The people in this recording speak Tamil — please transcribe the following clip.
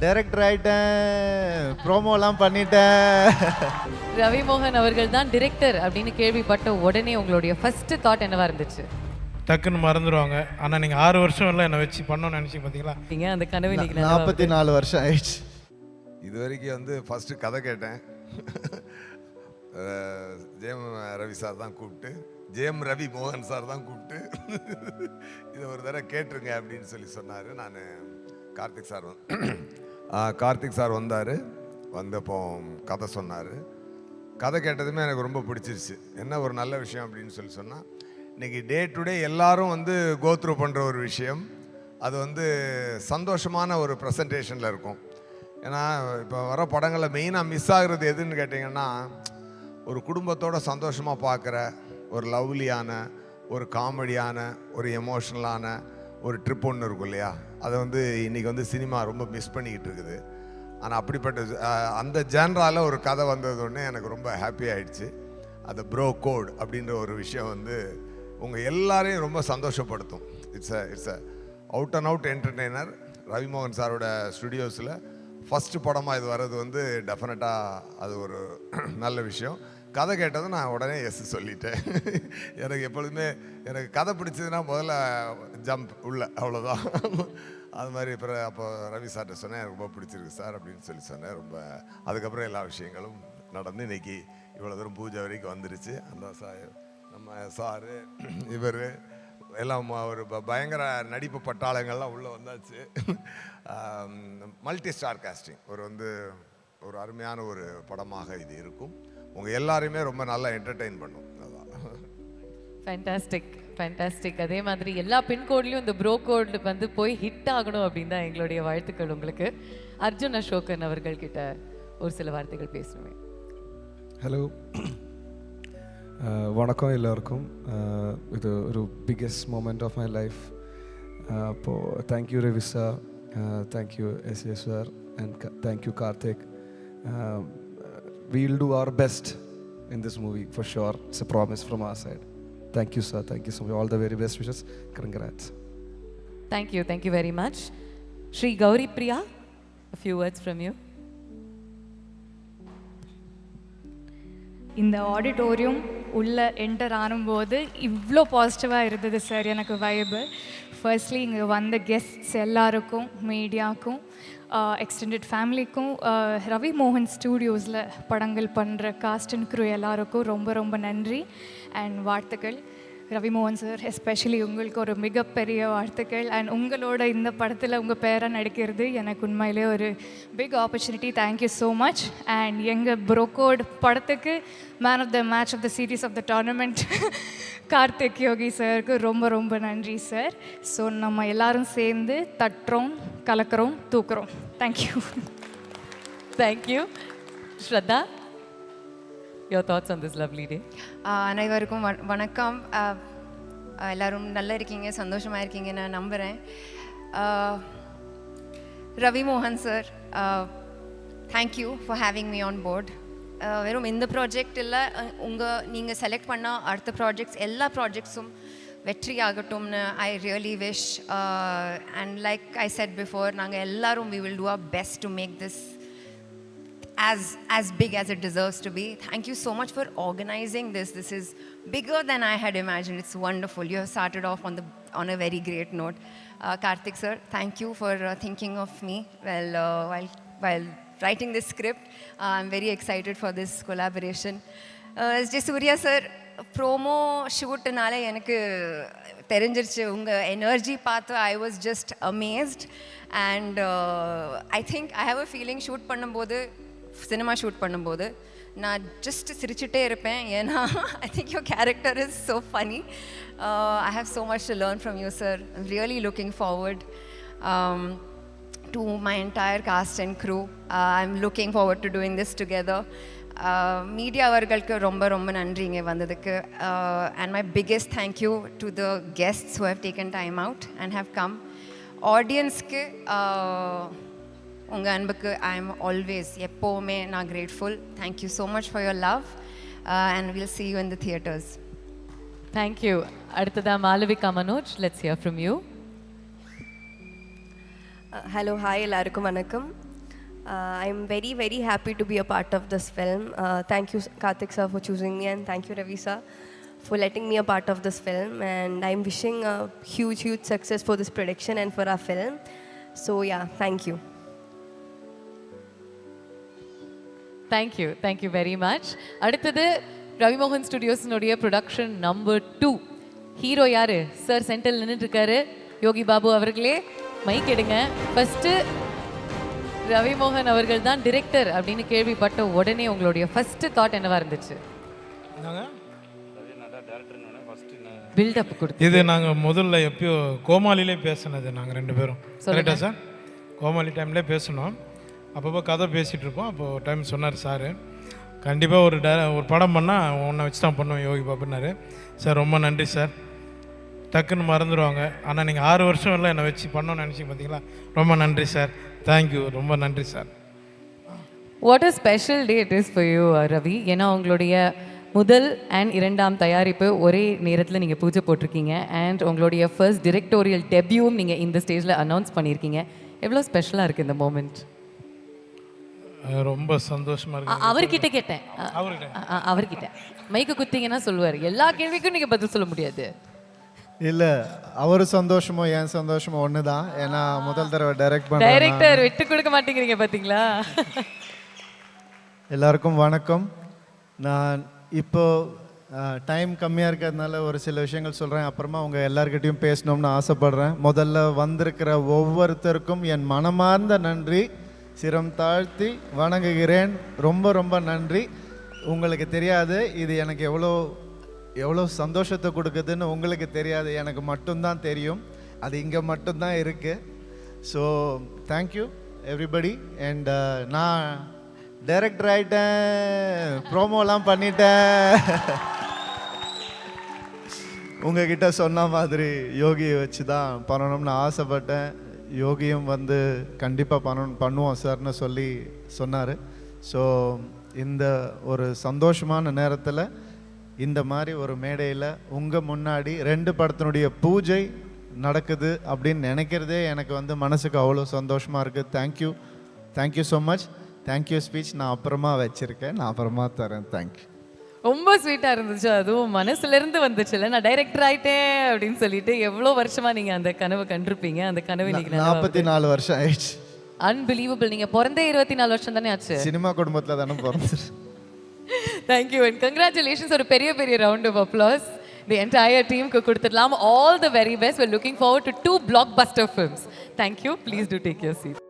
டைரக்டர் ஆயிட்டேன், ப்ரோமோலாம் பண்ணிட்டேன். ரவி மோகன் அவர்கள் தான் டிரெக்டர் அப்படின்னு கேள்விப்பட்ட உடனே உங்களுடைய ஃபர்ஸ்ட் தாட் என்னவா இருந்துச்சு? டக்குன்னு மறந்துடுவாங்க. ஆனால் நீங்கள் 6 வருஷம் இல்லை என்னை வச்சு பண்ணணும்னு நினச்சி பார்த்தீங்களா? நீங்கள் அந்த கனவு இன்னைக்கு 44 வருஷம் ஆயிடுச்சு. இது வரைக்கும் ஃபஸ்ட்டு கதை கேட்டேன். ஜெயம் ரவி சார் தான் கூப்பிட்டு, ஜெயம் ரவி மோகன் சார் தான் கூப்பிட்டு இதை ஒரு தடவை கேட்டுருங்க அப்படின்னு சொன்னார். நான் கார்த்திக் சார் வந்தார். வந்தப்போ கதை சொன்னார். கதை கேட்டதுமே எனக்கு ரொம்ப பிடிச்சிருச்சு. என்ன ஒரு நல்ல விஷயம் அப்படின்னு சொன்னால், இன்றைக்கி டே டு டே எல்லோரும் கோத்ரூ பண்ணுற ஒரு விஷயம். அது சந்தோஷமான ஒரு ப்ரெசன்டேஷனில் இருக்கும். ஏன்னா இப்போ வர படங்களில் மெயினாக மிஸ் ஆகுறது எதுன்னு கேட்டிங்கன்னா, ஒரு குடும்பத்தோடு சந்தோஷமாக பார்க்குற ஒரு லவ்லியான, ஒரு காமெடியான, ஒரு எமோஷ்னலான ஒரு ட்ரிப் ஒன்று இருக்கும் இல்லையா? அதை இன்றைக்கி சினிமா ரொம்ப மிஸ் பண்ணிக்கிட்டு இருக்குது. ஆனால் அப்படிப்பட்ட அந்த ஜேன்ராவில் ஒரு கதை வந்தது ஒன்று எனக்கு ரொம்ப ஹாப்பி ஆகிடுச்சு. அது ப்ரோ கோட் அப்படின்ற ஒரு விஷயம் உங்கள் எல்லாரையும் ரொம்ப சந்தோஷப்படுத்தும். It's a out and out entertainer. Ravi Mohan சாரோட ஸ்டுடியோஸில் ஃபஸ்ட்டு படமாக இது வர்றது டெஃபினட்டாக அது ஒரு நல்ல விஷயம். கதை கேட்டதும் நான் உடனே எஸ் சொல்லிட்டேன். எனக்கு எப்பொழுதுமே எனக்கு கதை பிடிச்சதுன்னா முதல்ல ஜம்ப் உள்ள, அவ்வளோதான். அது மாதிரி அப்போ ரவி சார்கிட்ட சொன்னேன், எனக்கு ரொம்ப பிடிச்சிருக்கு சார் அப்படின்னு சொன்னேன். ரொம்ப அதுக்கப்புறம் எல்லா விஷயங்களும் நடந்து இன்றைக்கி இவ்வளோ தூரம் பூஜை வரைக்கும் வந்துருச்சு. அந்த நம்ம சாரு இவர் எல்லாம் ஒரு பயங்கர நடிப்பு பட்டாளங்கள்லாம் உள்ளே வந்தாச்சு. மல்டி ஸ்டார் காஸ்டிங் ஒரு அருமையான ஒரு படமாக இது இருக்கும். உங்கள் எல்லாரையுமே ரொம்ப நல்லா என்டர்டெயின் பண்ணும். அதான் ஃபேண்டாஸ்டிக். அதே மாதிரி எல்லா பின்கோட்லேயும் இந்த ப்ரோ கோட் போய் ஹிட் ஆகணும் அப்படின்னு தான் எங்களுடைய வாழ்த்துக்கள் உங்களுக்கு. அர்ஜுன் அசோகன் அவர்கள்கிட்ட ஒரு சில வார்த்தைகள் பேசணுமே. ஹலோ, வணக்கம் எல்லாருக்கும். இது ஒரு biggest moment of my life. அப்போது thank you Ravi sir, thank you S sir, and thank you Karthik. We'll do our best in this movie for sure. It's a promise from our side. Thank you sir, thank you so much. All the very best wishes. Congrats. Thank you very much. Shri Gauri Priya, a few words from you. இந்த ஆடிட்டோரியம் உள்ளே என்டர் ஆனும்போது இவ்வளோ பாசிட்டிவாக இருந்தது சார். எனக்கு வைபு ஃபர்ஸ்ட்லி இங்கே வந்த கெஸ்ட்ஸ் எல்லாருக்கும், மீடியாவுக்கும், எக்ஸ்டெண்டட் ஃபேமிலிக்கும், ரவி மோகன் ஸ்டூடியோஸில் படங்கள் பண்ணுற காஸ்ட் அண்ட் க்ரூ எல்லாருக்கும் ரொம்ப ரொம்ப நன்றி அண்ட் வாழ்த்துக்கள். ரவி மோகன் சார் எஸ்பெஷலி உங்களுக்கு ஒரு மிகப்பெரிய வாழ்த்துக்கள். அண்ட் உங்களோட இந்த படத்தில் உங்கள் பேரை நடிக்கிறது எனக்கு உண்மையிலே ஒரு big opportunity. Thank you so much. And எங்கள் ப்ரோகோட் படத்துக்கு man of the match of the series of the tournament Karthik Yogi சாருக்கு ரொம்ப ரொம்ப நன்றி சார். ஸோ நம்ம எல்லாரும் சேர்ந்து தட்டுறோம், கலக்கிறோம், தூக்குறோம். Thank you. Shraddha, your thoughts on this lovely day? அனைவருக்கும் வணக்கம். எல்லோரும் நல்லா இருக்கீங்க, சந்தோஷமாக இருக்கீங்க நான் நம்புகிறேன். ரவி மோகன் sir, thank you for having me on board. வெறும் இந்த ப்ராஜெக்ட் இல்லை, நீங்கள் செலக்ட் பண்ண அடுத்த ப்ராஜெக்ட்ஸ் எல்லா ப்ராஜெக்ட்ஸும் வெற்றி ஆகட்டும்னு I really wish. And like I said before, நாங்கள் எல்லாரும் we will do our best to make this as big as it deserves to be. Thank you so much for organizing this. This is bigger than I had imagined. It's wonderful. You have started off on a very great note. Karthik sir, thank you for thinking of me while writing this script. I'm very excited for this collaboration. S.J. Surya sir, promo shoot naale enakku தெரிஞ்சிருச்சு. உங்கள் எனர்ஜி பார்த்து I was just amazed. And I think I have a feeling shoot பண்ணும்போது, சினிமா ஷூட் பண்ணும்போது நான் ஜஸ்ட் சிரிச்சுட்டே இருப்பேன். ஏன்னா I think your character is so funny. I have so much to learn from you sir. I'm really looking forward to my entire cast and crew. I'm looking forward to doing this together. Media அவர்களுக்கு ரொம்ப ரொம்ப நன்றி இங்கே வந்ததுக்கு. And my biggest thank you to the guests who have taken time out and have come. ஆடியன்ஸ்க்கு உங்கள் அன்புக்கு ஐ எம் ஆல்வேஸ் எப்போவுமே நான் grateful. Thank you so much for your love and will see you in the theatres. Thank you. அடுத்ததாக Malavika Manoj, let's hear from you. Hello, hi, எல்லாருக்கும் வணக்கம். I'm very, very happy to be a part of this film. Thank you, Karthik sir, for choosing me, and thank you, Ravi sir, for letting me a part of this film. And I'm wishing a huge, huge success for this production and for our film. So yeah, thank you. Thank you very much. அடுத்தது ரவிமோகன் ஸ்டுடியோஸினுடைய ப்ரொடக்ஷன் நம்பர் 2 ஹீரோ யாரு சார்? சென்டரில் நின்றுட்டு இருக்காரு யோகி பாபு அவர்களே, மைக் எடுங்க. ஃபர்ஸ்ட் ரவிமோகன் அவர்கள் தான் டிரெக்டர் அப்படின்னு கேள்விப்பட்ட உடனே உங்களுடைய ஃபர்ஸ்ட் தாட் என்னவா இருந்துச்சு? பில்டப் கொடுத்து இது நாங்கள் முதல்ல எப்பயோ கோமாளிலே பேசினது நாங்கள் 2 பேரும். கரெக்டா சார்? கோமாளி டைம்லேயே பேசணும். அப்பப்போ கதை பேசிகிட்டு இருப்போம். அப்போது டைம் சொன்னார் சார், கண்டிப்பாக ஒரு படம் பண்ணால் உன்னை வச்சு தான் பண்ணுவோம் யோகி பாபுன்னாரு. சார் ரொம்ப நன்றி சார். டக்குன்னு மறந்துடுவாங்க, ஆனால் நீங்கள் 6 வருஷம் இல்லை என்னை வச்சு பண்ணோன்னு நினச்சி பார்த்தீங்களா? ரொம்ப நன்றி சார். தேங்க்யூ, ரொம்ப நன்றி sir. What a special day it is for you Ravi. ஏன்னா உங்களுடைய முதல் அண்ட் 2ஆம் தயாரிப்பு ஒரே நேரத்தில் நீங்கள் பூஜை போட்டிருக்கீங்க. அண்ட் உங்களுடைய ஃபர்ஸ்ட் டிரெக்டோரியல் டெபியூவும் நீங்கள் இந்த ஸ்டேஜில் அனௌன்ஸ் பண்ணியிருக்கீங்க. எவ்வளோ ஸ்பெஷலாக இருக்குது இந்த மூமெண்ட்? ரொம்ப சந்தோஷமாக இருக்கு. அவர்கிட்ட கேட்டேன், அவர்கிட்ட மைக்கு குத்திங்கன்னா சொல்லுவார். எல்லா கேள்விக்கும் நீங்கள் பதில் சொல்ல முடியாது. இல்லை, அவர் சந்தோஷமோ என் சந்தோஷமோ ஒன்று தான். ஏன்னா முதல் தடவை டைரக்ட் பண்ண டைரக்டர் விட்டு கொடுக்க மாட்டேங்கிறீங்க பார்த்தீங்களா? எல்லாருக்கும் வணக்கம். நான் இப்போ டைம் கம்மியாக இருக்கிறதுனால ஒரு சில விஷயங்கள் சொல்கிறேன். அப்புறமா உங்கள் எல்லாருக்கிட்டையும் பேசணும்னு ஆசைப்பட்றேன். முதல்ல வந்திருக்கிற ஒவ்வொருத்தருக்கும் என் மனமார்ந்த நன்றி, சிரம் தாழ்த்தி வணங்குகிறேன். ரொம்ப ரொம்ப நன்றி. உங்களுக்கு தெரியாது இது எனக்கு எவ்வளோ சந்தோஷத்தை கொடுக்குதுன்னு. உங்களுக்கு தெரியாது, எனக்கு மட்டும்தான் தெரியும். அது இங்கே மட்டும்தான் இருக்குது. So thank you everybody. அண்ட் நான் டைரக்டர் ஆகிட்டேன், ப்ரோமோலாம் பண்ணிட்டேன். உங்ககிட்ட சொன்ன மாதிரி யோகியை வச்சு தான் பண்ணணும்னு ஆசைப்பட்டேன். யோகியும் வந்து கண்டிப்பாக பண்ணுவோம் சார்னு சொன்னார். ஸோ இந்த ஒரு சந்தோஷமான நேரத்தில் இந்த மாதிரி ஒரு மேடையில் உங்கள் முன்னாடி 2 படத்தினுடைய பூஜை நடக்குது அப்படின்னு நினைக்கிறதே எனக்கு வந்து மனசுக்கு அவ்வளோ சந்தோஷமாக இருக்குது. Thank you so much. Thank you speech நான் அப்புறமா வச்சுருக்கேன், நான் அப்புறமா தரேன். தேங்க்யூ. ரொம்ப ஸ்வீட்டாக இருந்துச்சு. அதுவும் மனசுலேருந்து வந்துச்சுல்ல. நான் டைரக்டர் ஆகிட்டேன் அப்படின்னு சொல்லிட்டு எவ்வளோ வருஷமாக நீங்கள் அந்த கனவை கண்டிருப்பீங்க. அந்த கனவை நீங்கள் 44 வருஷம் ஆயிடுச்சு. அன்பிலீவபிள். நீங்கள் பிறந்தே 24 வருஷம் தானே ஆச்சு? சினிமா குடும்பத்தில் தானே பிறந்து. Thank you and congratulations. ஒரு பெரிய round of applause the entire டீமுக்கு கொடுத்துடலாம். All the very best. we're looking forward to 2 blockbuster films. Thank you. Please do take your seat.